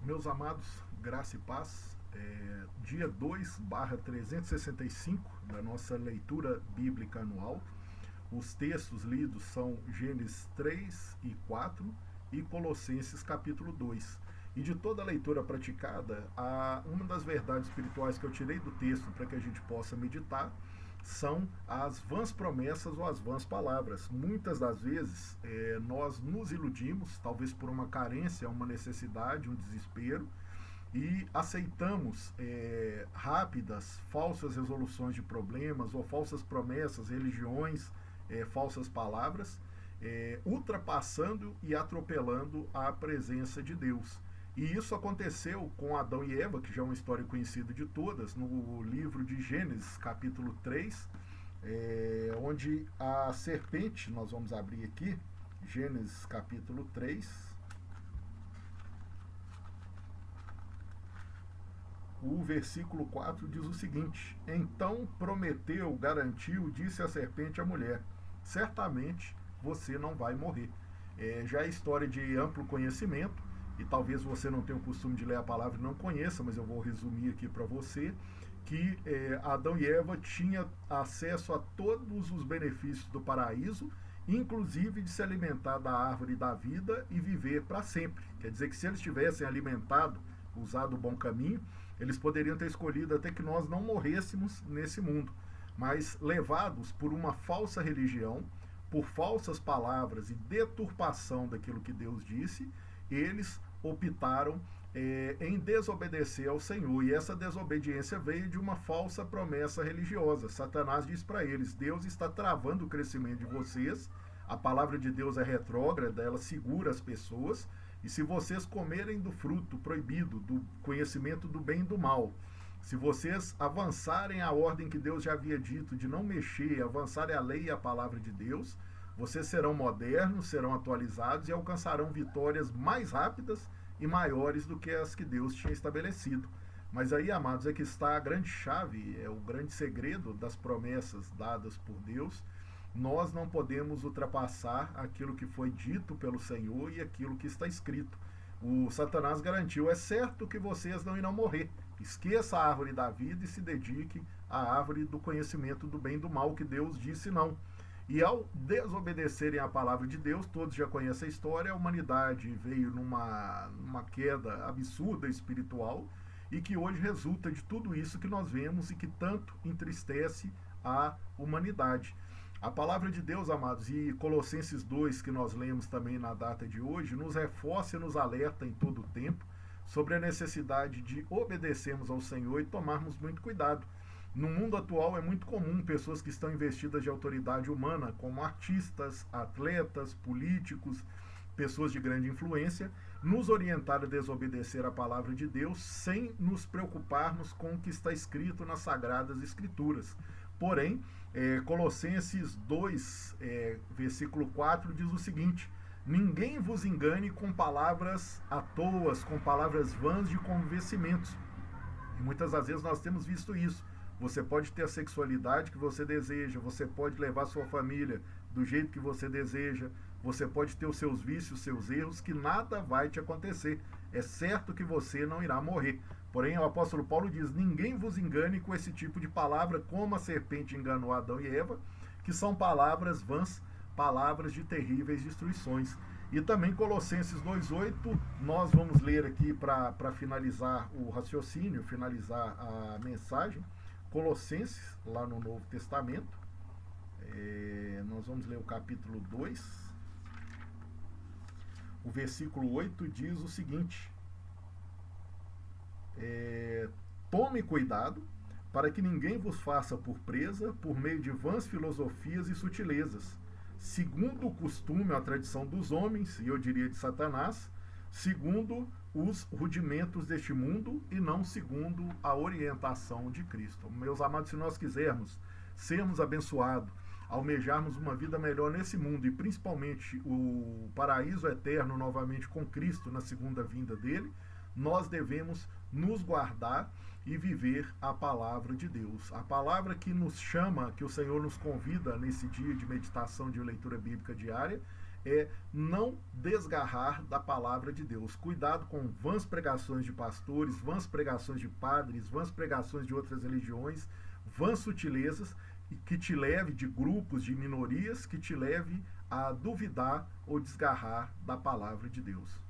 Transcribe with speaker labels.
Speaker 1: Meus amados, graça e paz, dia 2/365 da nossa leitura bíblica anual. Os textos lidos são Gênesis 3 e 4 e Colossenses capítulo 2. E de toda a leitura praticada, uma das verdades espirituais que eu tirei do texto para que a gente possa meditar são as vãs promessas ou as vãs palavras. Muitas das vezes nós nos iludimos, talvez por uma carência, uma necessidade, um desespero, e aceitamos rápidas, falsas resoluções de problemas ou falsas promessas, religiões, falsas palavras, ultrapassando e atropelando a presença de Deus. E isso aconteceu com Adão e Eva, que já é uma história conhecida de todas, no livro de Gênesis, capítulo 3, onde a serpente, nós vamos abrir aqui, Gênesis capítulo 3, o versículo 4 diz o seguinte: Então prometeu, garantiu, disse a serpente à mulher, certamente você não vai morrer. Já é história de amplo conhecimento, e talvez você não tenha o costume de ler a palavra e não conheça, mas eu vou resumir aqui para você, que Adão e Eva tinham acesso a todos os benefícios do paraíso, inclusive de se alimentar da árvore da vida e viver para sempre. Quer dizer que se eles tivessem alimentado, usado o bom caminho, eles poderiam ter escolhido até que nós não morrêssemos nesse mundo. Mas levados por uma falsa religião, por falsas palavras e deturpação daquilo que Deus disse, eles optaram em desobedecer ao Senhor. E essa desobediência veio de uma falsa promessa religiosa. Satanás diz para eles: Deus está travando o crescimento de vocês, a palavra de Deus é retrógrada, ela segura as pessoas, e se vocês comerem do fruto proibido, do conhecimento do bem e do mal, se vocês avançarem a ordem que Deus já havia dito de não mexer, avançarem a lei e a palavra de Deus, vocês serão modernos, serão atualizados e alcançarão vitórias mais rápidas e maiores do que as que Deus tinha estabelecido. Mas aí, amados, é que está a grande chave, é o grande segredo das promessas dadas por Deus. Nós não podemos ultrapassar aquilo que foi dito pelo Senhor e aquilo que está escrito. O Satanás garantiu: é certo que vocês não irão morrer. Esqueça a árvore da vida e se dedique à árvore do conhecimento do bem e do mal, que Deus disse não. E ao desobedecerem a palavra de Deus, todos já conhecem a história, a humanidade veio numa queda absurda espiritual, e que hoje resulta de tudo isso que nós vemos e que tanto entristece a humanidade. A palavra de Deus, amados, e Colossenses 2, que nós lemos também na data de hoje, nos reforça e nos alerta em todo o tempo sobre a necessidade de obedecermos ao Senhor e tomarmos muito cuidado. No mundo atual é muito comum pessoas que estão investidas de autoridade humana, como artistas, atletas, políticos, pessoas de grande influência, nos orientar a desobedecer a palavra de Deus sem nos preocuparmos com o que está escrito nas Sagradas Escrituras. Porém, Colossenses 2, versículo 4, diz o seguinte: Ninguém vos engane com palavras à toa, com palavras vãs de convencimentos. E muitas das vezes nós temos visto isso. Você pode ter a sexualidade que você deseja, você pode levar sua família do jeito que você deseja, você pode ter os seus vícios, seus erros, que nada vai te acontecer. É certo que você não irá morrer. Porém, o apóstolo Paulo diz: ninguém vos engane com esse tipo de palavra, como a serpente enganou Adão e Eva, que são palavras vãs, palavras de terríveis destruições. E também Colossenses 2,8, nós vamos ler aqui para finalizar o raciocínio, finalizar a mensagem. Colossenses, lá no Novo Testamento, nós vamos ler o capítulo 2, o versículo 8 diz o seguinte: Tome cuidado para que ninguém vos faça por presa por meio de vãs filosofias e sutilezas, segundo o costume ou a tradição dos homens, e eu diria de Satanás, segundo os rudimentos deste mundo e não segundo a orientação de Cristo. Meus amados, se nós quisermos sermos abençoados, almejarmos uma vida melhor nesse mundo e principalmente o paraíso eterno novamente com Cristo na segunda vinda dele, nós devemos nos guardar e viver a palavra de Deus. A palavra que nos chama, que o Senhor nos convida nesse dia de meditação de leitura bíblica diária, é não desgarrar da palavra de Deus. Cuidado com vãs pregações de pastores, vãs pregações de padres, vãs pregações de outras religiões, vãs sutilezas que te leve, de grupos, de minorias, que te leve a duvidar ou desgarrar da palavra de Deus.